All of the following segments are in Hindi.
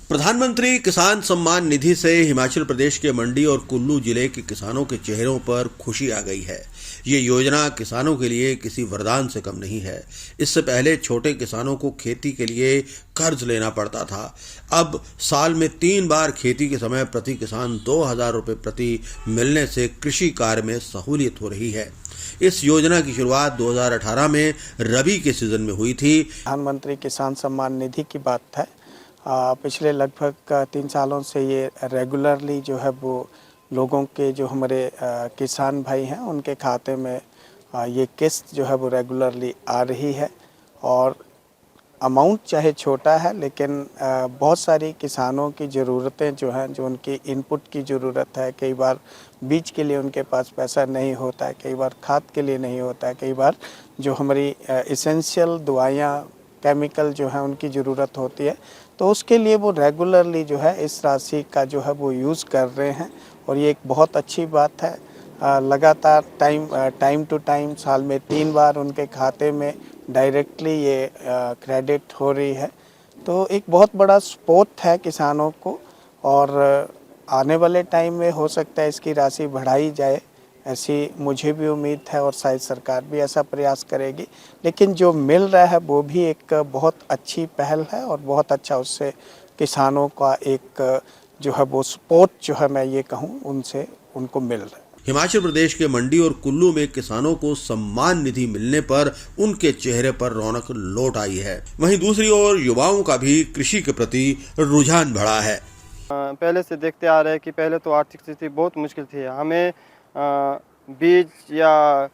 प्रधानमंत्री किसान सम्मान निधि से हिमाचल प्रदेश के मंडी और कुल्लू जिले के किसानों के चेहरों पर खुशी आ गई है। ये योजना किसानों के लिए किसी वरदान से कम नहीं है। इससे पहले छोटे किसानों को खेती के लिए कर्ज लेना पड़ता था। अब साल में 3 बार खेती के समय प्रति किसान 2,000 रुपये प्रति मिलने से कृषि कार्य में सहूलियत हो रही है। इस योजना की शुरुआत 2018 में रबी के सीजन में हुई थी। प्रधानमंत्री किसान सम्मान निधि की बात है। पिछले लगभग 3 सालों से ये रेगुलरली जो है वो लोगों के जो हमारे किसान भाई हैं उनके खाते में ये किस्त जो है वो रेगुलरली आ रही है। और अमाउंट चाहे छोटा है लेकिन बहुत सारी किसानों की ज़रूरतें जो हैं, जो उनकी इनपुट की ज़रूरत है, कई बार बीज के लिए उनके पास पैसा नहीं होता है, कई बार खाद के लिए नहीं होता है, कई बार जो हमारी इसेंशियल दवाइयाँ केमिकल जो है उनकी ज़रूरत होती है, तो उसके लिए वो रेगुलरली जो है इस राशि का जो है वो यूज़ कर रहे हैं। और ये एक बहुत अच्छी बात है। लगातार टाइम टू टाइम साल में 3 बार उनके खाते में डायरेक्टली ये क्रेडिट हो रही है। तो एक बहुत बड़ा सपोर्ट है किसानों को। और आने वाले टाइम में हो सकता है इसकी राशि बढ़ाई जाए, ऐसी मुझे भी उम्मीद है और शायद सरकार भी ऐसा प्रयास करेगी। लेकिन जो मिल रहा है वो भी एक बहुत अच्छी पहल है और बहुत अच्छा उससे किसानों का एक जो है वो सपोर्ट जो है मैं ये कहूँ उनसे उनको मिल रहा है। हिमाचल प्रदेश के मंडी और कुल्लू में किसानों को सम्मान निधि मिलने पर उनके चेहरे पर रौनक लौट आई है। वहीं दूसरी ओर युवाओं का भी कृषि के प्रति रुझान बढ़ा है। पहले से देखते आ रहे हैं कि पहले तो आर्थिक स्थिति बहुत मुश्किल थी। हमें बीज या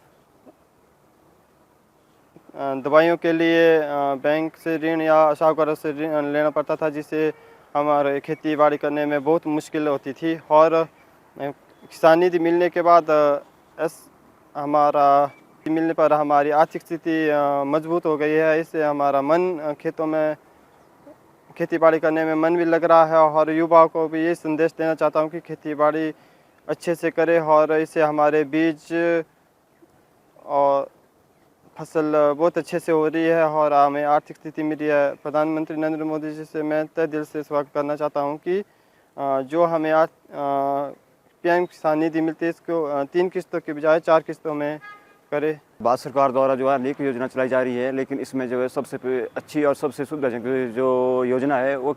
दवाइयों के लिए बैंक से ऋण या साहूकारों से ऋण लेना पड़ता था, जिससे हमारे खेती बाड़ी करने में बहुत मुश्किल होती थी। और किसान निधि मिलने के बाद हमारा मिलने पर हमारी आर्थिक स्थिति मजबूत हो गई है। इससे हमारा मन खेतों में खेती बाड़ी करने में मन भी लग रहा है। और युवाओं को भी ये संदेश देना चाहता हूँ कि खेती बाड़ी अच्छे से करें और इससे हमारे बीज और फसल बहुत अच्छे से हो रही है और हमें आर्थिक स्थिति मिली है। प्रधानमंत्री नरेंद्र मोदी जी से मैं तहे दिल से स्वागत करना चाहता हूं कि जो हमें आज पीएम किसान निधि मिलती है इसको 3 किस्तों के बजाय 4 किस्तों में करे। भारत सरकार द्वारा जो है अनेक योजना चलाई जा रही है, लेकिन इसमें जो है सबसे अच्छी और सबसे सुविधाजनक जो योजना है वो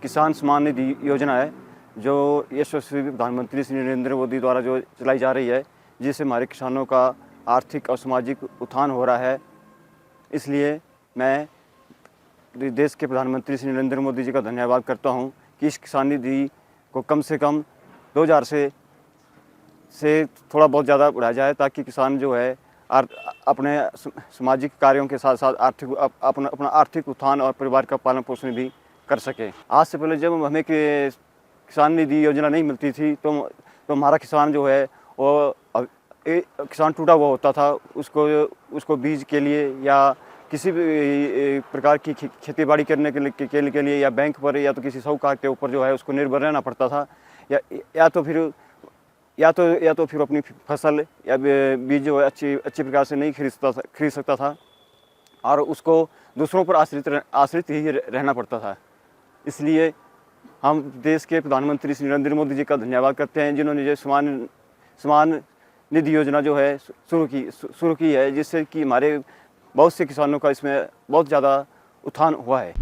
किसान सम्मान निधि योजना है, जो यशस्वी प्रधानमंत्री श्री नरेंद्र मोदी द्वारा जो चलाई जा रही है, जिससे हमारे किसानों का आर्थिक और सामाजिक उत्थान हो रहा है। इसलिए मैं देश के प्रधानमंत्री श्री नरेंद्र मोदी जी का धन्यवाद करता हूं कि इस किसान निधि को कम से कम 2000 से थोड़ा बहुत ज़्यादा बढ़ाया जाए, ताकि किसान जो है अपने सामाजिक कार्यों के साथ साथ अपना आर्थिक उत्थान और परिवार का पालन पोषण भी कर सके। आज से पहले जब हमें किसान निधि योजना नहीं मिलती थी तो हमारा किसान जो है वो किसान टूटा हुआ होता था। उसको बीज के लिए या किसी भी प्रकार की खेती बाड़ी करने के लिए या बैंक पर या तो किसी साहूकार के ऊपर जो है उसको निर्भर रहना पड़ता था, या तो फिर अपनी फसल या बीज जो है अच्छी प्रकार से नहीं खरीद सकता था और उसको दूसरों पर आश्रित ही रहना पड़ता था। इसलिए हम देश के प्रधानमंत्री श्री नरेंद्र मोदी जी का धन्यवाद करते हैं, जिन्होंने जो सम्मान निधि योजना जो है शुरू की है, जिससे कि हमारे बहुत से किसानों का इसमें बहुत ज़्यादा उत्थान हुआ है।